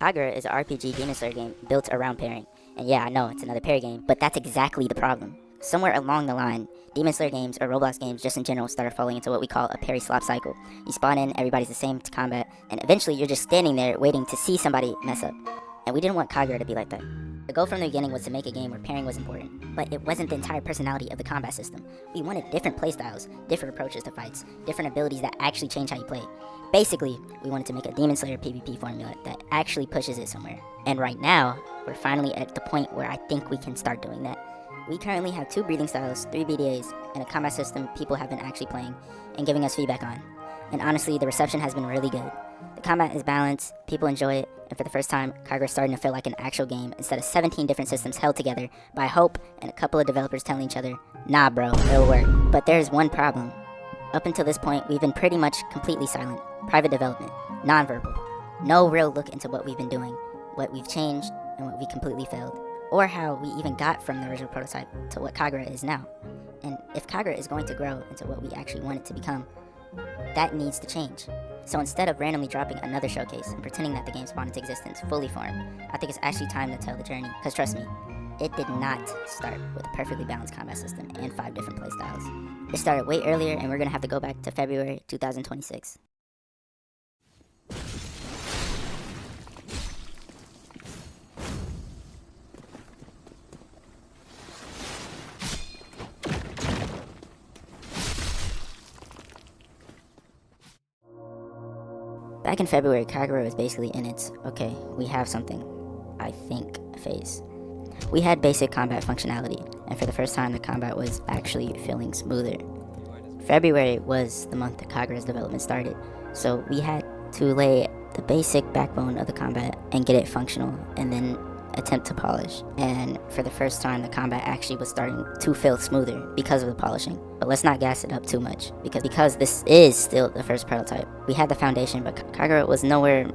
Kagura is an RPG Demon Slayer game built around pairing. And yeah, I know, it's another parry game, but that's exactly the problem. Somewhere along the line, Demon Slayer games or Roblox games just in general started falling into what we call a parry slop cycle. You spawn in, everybody's the same to combat, and eventually you're just standing there waiting to see somebody mess up. And we didn't want Kagura to be like that. The goal from the beginning was to make a game where pairing was important, but it wasn't the entire personality of the combat system. We wanted different playstyles, different approaches to fights, different abilities that actually change how you play. Basically, we wanted to make a Demon Slayer PvP formula that actually pushes it somewhere. And right now, we're finally at the point where I think we can start doing that. We currently have 2 breathing styles, 3 BDAs, and a combat system people have been actually playing and giving us feedback on. And honestly, the reception has been really good. The combat is balanced, people enjoy it, and for the first time, Kagura is starting to feel like an actual game instead of 17 different systems held together by hope and a couple of developers telling each other, nah bro, it'll work. But there's one problem. Up until this point, we've been pretty much completely silent. Private development, non-verbal. No real look into what we've been doing, what we've changed, and what we completely failed. Or how we even got from the original prototype to what Kagura is now. And if Kagura is going to grow into what we actually want it to become, that needs to change. So instead of randomly dropping another showcase and pretending that the game spawned into existence fully formed, I think it's actually time to tell the journey. Because trust me, it did not start with a perfectly balanced combat system and 5 different playstyles. It started way earlier, and we're going to have to go back to February 2026. Back in February, Kagura was basically in its, okay, we have something, I think, phase. We had basic combat functionality, and for the first time the combat was actually feeling smoother. February was the month that Kagura's development started, so we had to lay the basic backbone of the combat and get it functional, and then attempt to polish. And for the first time, the combat actually was starting to feel smoother because of the polishing. But let's not gas it up too much, because this is still the first prototype. We had the foundation, but Kagura was nowhere,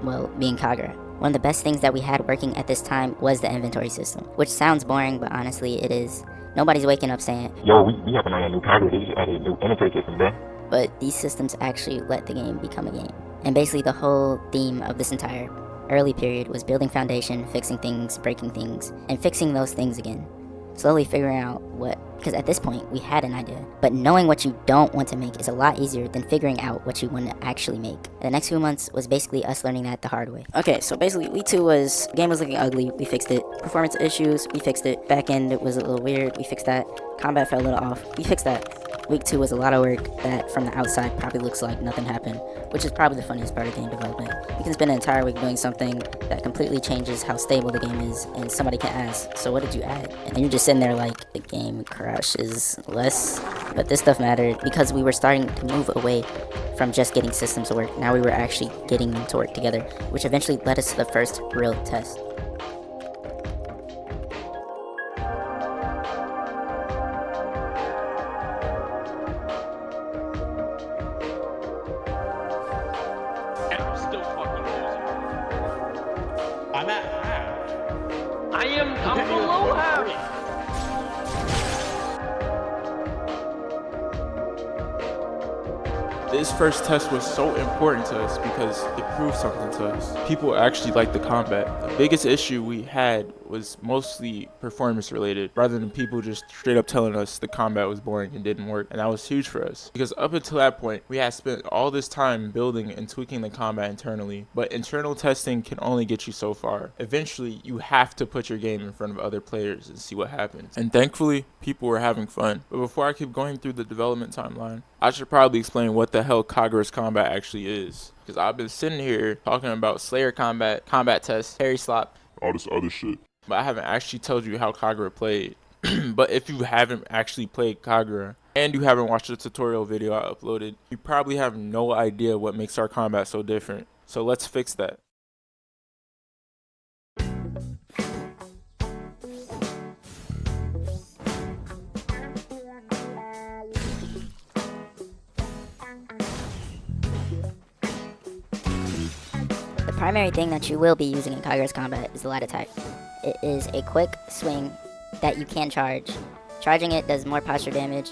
well, being Kagura. One of the best things that we had working at this time was the inventory system, which sounds boring, but honestly it is. Nobody's waking up saying, yo, we have an eye on new Kagura, they just added a new inventory system, bro. But these systems actually let the game become a game. And basically the whole theme of this entire early period was building foundation, fixing things, breaking things, and fixing those things again. Slowly figuring out because at this point we had an idea, but knowing what you don't want to make is a lot easier than figuring out what you want to actually make. The next few months was basically us learning that the hard way. Okay, so basically week 2 was, game was looking ugly, we fixed it. Performance issues, we fixed it. Back end, it was a little weird, we fixed that. Combat fell a little off, we fixed that. Week 2 was a lot of work that from the outside probably looks like nothing happened, which is probably the funniest part of game development. You can spend an entire week doing something that completely changes how stable the game is, and somebody can ask, so what did you add? And then you're just sitting there like, the game crashes less. But this stuff mattered because we were starting to move away from just getting systems to work. Now we were actually getting them to work together, which eventually led us to the first real test. I'm at half. I'm below half. This first test was so important to us because it proved something to us. People actually liked the combat. The biggest issue we had was mostly performance related, rather than people just straight up telling us the combat was boring and didn't work. And that was huge for us, because up until that point, we had spent all this time building and tweaking the combat internally, but internal testing can only get you so far. Eventually, you have to put your game in front of other players and see what happens. And thankfully, people were having fun. But before I keep going through the development timeline, I should probably explain what the hell Kagura's combat actually is. Because I've been sitting here talking about Slayer combat tests, Parry Slop, All this other shit. but I haven't actually told you how Kagura played. But if you haven't actually played Kagura, and you haven't watched the tutorial video I uploaded, you probably have no idea what makes our combat so different. So let's fix that. The primary thing that you will be using in Kagura's combat is the light attack. It is a quick swing that you can charge. Charging it does more posture damage,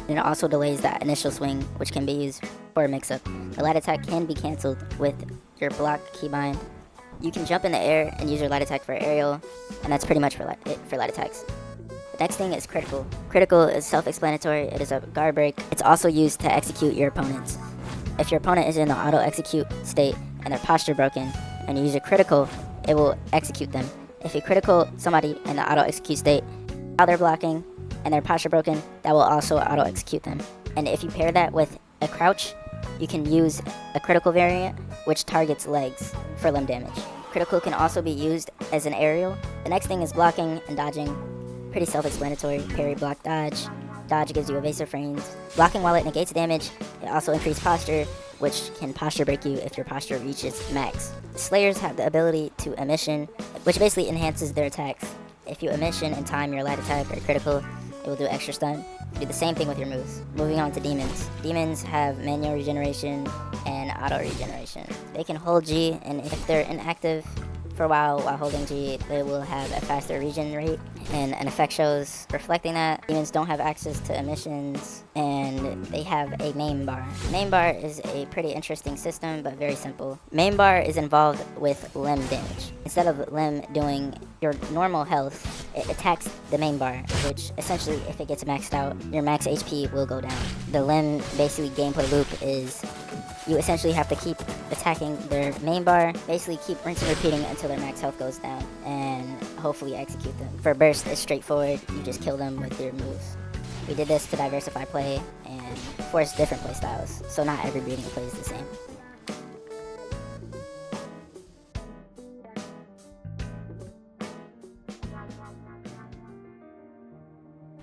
and it also delays that initial swing, which can be used for a mix-up. The light attack can be cancelled with your block keybind You can jump in the air and use your light attack for aerial, and that's pretty much it for light attacks. The next thing is critical. Critical is self-explanatory. It is a guard break. It's also used to execute your opponents. If your opponent is in the auto-execute state and their posture broken, and you use a critical, it will execute them. If you critical somebody in the auto-execute state while they're blocking and their posture broken, that will also auto-execute them. And if you pair that with a crouch, you can use a critical variant which targets legs for limb damage. Critical can also be used as an aerial. The next thing is blocking and dodging. Pretty self-explanatory. Parry, block, dodge. Dodge gives you evasive frames. Blocking while it negates damage. It also increases posture, which can posture break you if your posture reaches max. Slayers have the ability to emission, which basically enhances their attacks. If you emission and time your light attack or critical, it will do extra stun. Do the same thing with your moves. Moving on to demons. Demons have manual regeneration and auto regeneration. They can hold G, and if they're inactive for a while holding G, they will have a faster regen rate, and an effect shows reflecting that. Demons don't have access to emissions, and they have a main bar. Main bar is a pretty interesting system, but very simple. Main bar is involved with limb damage. Instead of limb doing your normal health, it attacks the main bar, which essentially, if it gets maxed out, your max HP will go down. The limb basically gameplay loop is you essentially have to keep attacking their main bar, basically keep rinsing and repeating until their max health goes down, and hopefully execute them. For burst, it's straightforward. You just kill them with your moves. We did this to diversify play and force different play styles, so not every breeding plays the same.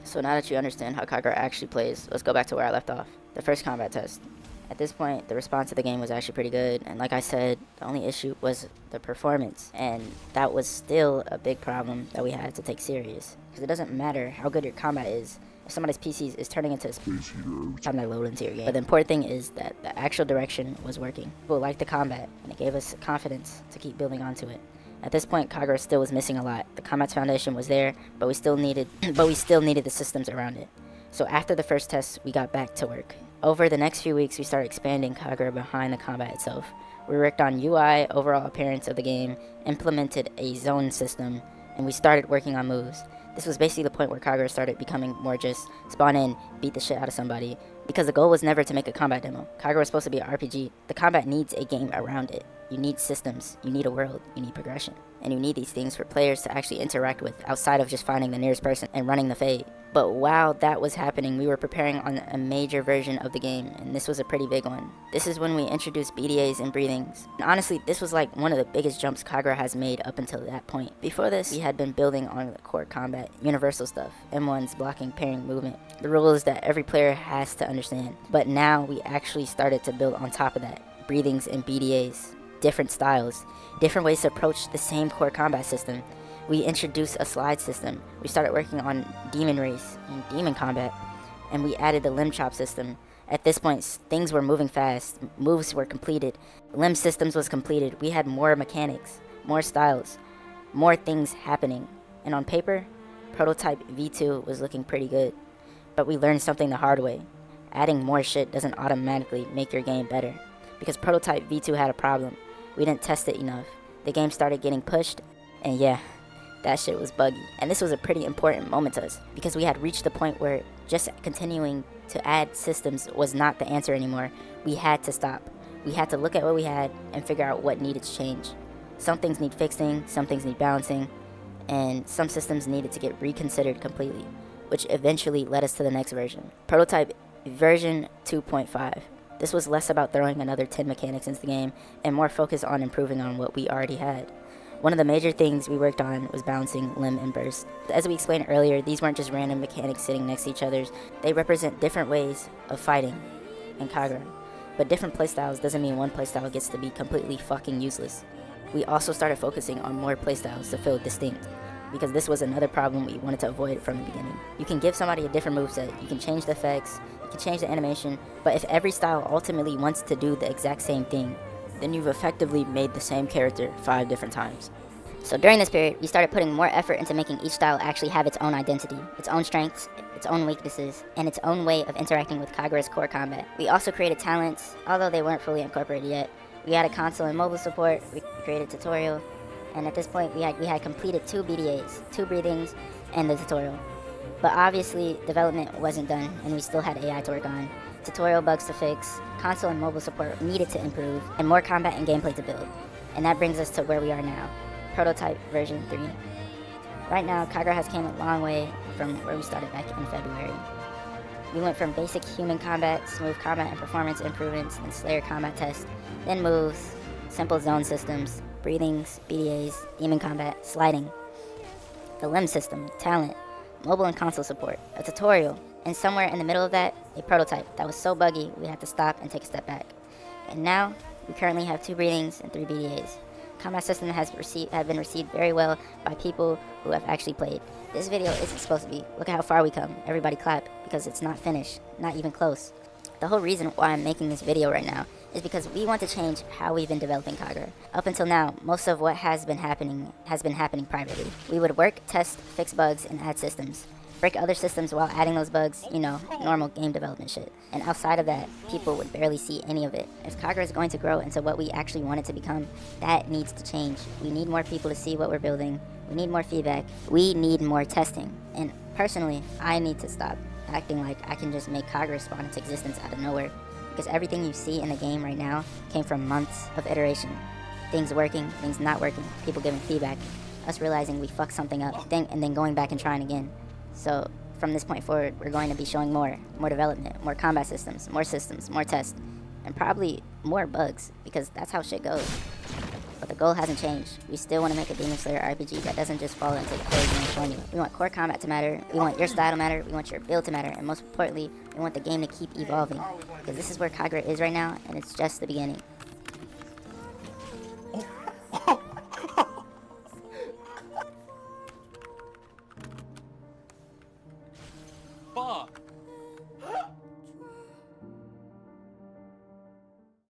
So now that you understand how Kagura actually plays, let's go back to where I left off. The first combat test. At this point, the response to the game was actually pretty good, and like I said, the only issue was the performance, and that was still a big problem that we had to take serious. Because it doesn't matter how good your combat is, if somebody's PC is turning into a space heater every time they load into your game. But the important thing is that the actual direction was working. People liked the combat, and it gave us confidence to keep building onto it. At this point, Kagura still was missing a lot. The combat's foundation was there, but we still needed the systems around it. So after the first test, we got back to work. Over the next few weeks, we started expanding Kagura behind the combat itself. We worked on UI, overall appearance of the game, implemented a zone system, and we started working on moves. This was basically the point where Kagura started becoming more just spawn in, beat the shit out of somebody, because the goal was never to make a combat demo. Kagura was supposed to be an RPG. The combat needs a game around it. You need systems, you need a world, you need progression, and you need these things for players to actually interact with outside of just finding the nearest person and running the fade. But while that was happening, we were preparing on a major version of the game, and this was a pretty big one. This is when we introduced BDAs and breathings. And honestly, this was like one of the biggest jumps Kagura has made up until that point. Before this, we had been building on the core combat, universal stuff, M1s, blocking, parrying, movement. The rules that every player has to understand. But now we actually started to build on top of that. Breathings and BDAs, different styles, different ways to approach the same core combat system. We introduced a slide system. We started working on demon race and demon combat, and we added the limb chop system. At this point, things were moving fast. Moves were completed. Limb systems was completed. We had more mechanics, more styles, more things happening. And on paper, Prototype V2 was looking pretty good. But we learned something the hard way. Adding more shit doesn't automatically make your game better. Because Prototype V2 had a problem. We didn't test it enough. The game started getting pushed, and yeah, that shit was buggy. And this was a pretty important moment to us, because we had reached the point where just continuing to add systems was not the answer anymore. We had to stop. We had to look at what we had and figure out what needed to change. Some things need fixing, some things need balancing, and some systems needed to get reconsidered completely, which eventually led us to the next version. Prototype version 2.5. This was less about throwing another 10 mechanics into the game and more focused on improving on what we already had. One of the major things we worked on was balancing limb and burst. As we explained earlier, these weren't just random mechanics sitting next to each other. They represent different ways of fighting in Kagura. But different playstyles doesn't mean one playstyle gets to be completely fucking useless. We also started focusing on more playstyles to feel distinct, because this was another problem we wanted to avoid from the beginning. You can give somebody a different moveset, you can change the effects, you can change the animation, but if every style ultimately wants to do the exact same thing, then you've effectively made the same character 5 different times. So during this period, we started putting more effort into making each style actually have its own identity, its own strengths, its own weaknesses, and its own way of interacting with Kagura's core combat. We also created talents, although they weren't fully incorporated yet. We added console and mobile support, we created tutorial, and at this point we had completed 2 BDAs, 2 breathings, and the tutorial. But obviously development wasn't done, and we still had AI to work on, tutorial bugs to fix, console and mobile support needed to improve, and more combat and gameplay to build. And that brings us to where we are now, prototype version 3. Right now, Kagura has came a long way from where we started back in February. We went from basic human combat, smooth combat and performance improvements, and Slayer combat tests, then moves, simple zone systems, breathings, BDAs, demon combat, sliding, the limb system, talent, mobile and console support, a tutorial, and somewhere in the middle of that, a prototype that was so buggy we had to stop and take a step back. And now, we currently have 2 breathings and 3 BDAs. Combat system have been received very well by people who have actually played. This video isn't supposed to be, look at how far we come, everybody clap, because it's not finished, not even close. The whole reason why I'm making this video right now is because we want to change how we've been developing Kagura. Up until now, most of what has been happening privately. We would work, test, fix bugs, and add systems. Break other systems while adding those bugs, you know, normal game development shit. And outside of that, people would barely see any of it. If Kagura is going to grow into what we actually want it to become, that needs to change. We need more people to see what we're building. We need more feedback. We need more testing. And personally, I need to stop acting like I can just make Kagura spawn into existence out of nowhere. Because everything you see in the game right now came from months of iteration. Things working, things not working, people giving feedback, us realizing we fucked something up, and then going back and trying again. So from this point forward, we're going to be showing more development, more combat systems, more tests, and probably more bugs, because that's how shit goes. But the goal hasn't changed. We still want to make a Demon Slayer RPG that doesn't just fall into the core game formula. We want core combat to matter, we want your style to matter, we want your build to matter, and most importantly, we want the game to keep evolving. Because this is where Kagura is right now, and it's just the beginning. Fuck.